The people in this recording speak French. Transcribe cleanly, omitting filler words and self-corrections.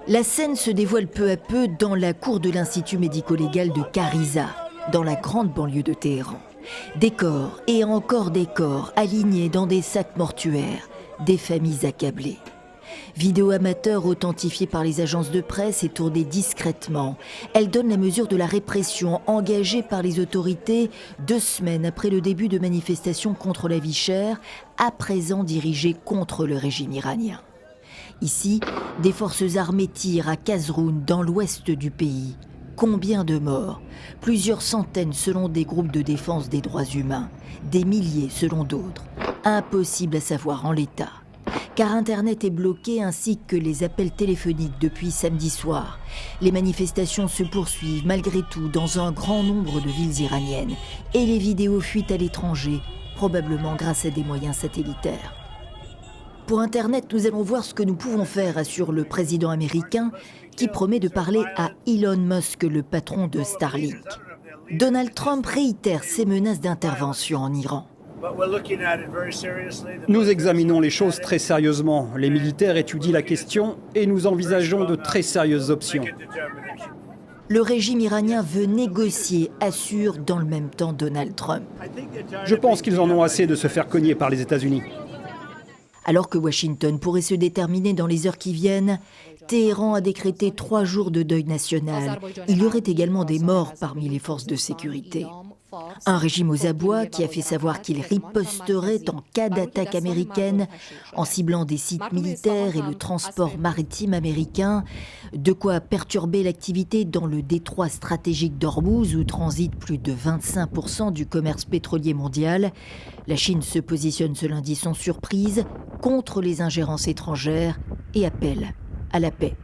La scène se dévoile peu à peu dans la cour de l'Institut médico-légal de Kariza, dans la grande banlieue de Téhéran. Des corps et encore des corps alignés dans des sacs mortuaires, des familles accablées. Vidéo amateur authentifiée par les agences de presse et tournée discrètement. Elle donne la mesure de la répression engagée par les autorités 2 semaines après le début de manifestations contre la vie chère, à présent dirigées contre le régime iranien. Ici, des forces armées tirent à Kazroun, dans l'ouest du pays. Combien de morts? Plusieurs centaines selon des groupes de défense des droits humains, des milliers selon d'autres. Impossible à savoir en l'état. Car Internet est bloqué ainsi que les appels téléphoniques depuis samedi soir. Les manifestations se poursuivent malgré tout dans un grand nombre de villes iraniennes. Et les vidéos fuitent à l'étranger, probablement grâce à des moyens satellitaires. Pour Internet, nous allons voir ce que nous pouvons faire, assure le président américain, qui promet de parler à Elon Musk, le patron de Starlink. Donald Trump réitère ses menaces d'intervention en Iran. Nous examinons les choses très sérieusement. Les militaires étudient la question et nous envisageons de très sérieuses options. Le régime iranien veut négocier, assure dans le même temps Donald Trump. Je pense qu'ils en ont assez de se faire cogner par les États-Unis. Alors que Washington pourrait se déterminer dans les heures qui viennent, Téhéran a décrété 3 jours de deuil national. Il y aurait également des morts parmi les forces de sécurité. Un régime aux abois qui a fait savoir qu'il riposterait en cas d'attaque américaine en ciblant des sites militaires et le transport maritime américain, de quoi perturber l'activité dans le détroit stratégique d'Ormuz où transite plus de 25% du commerce pétrolier mondial. La Chine se positionne ce lundi sans surprise contre les ingérences étrangères et appelle à la paix.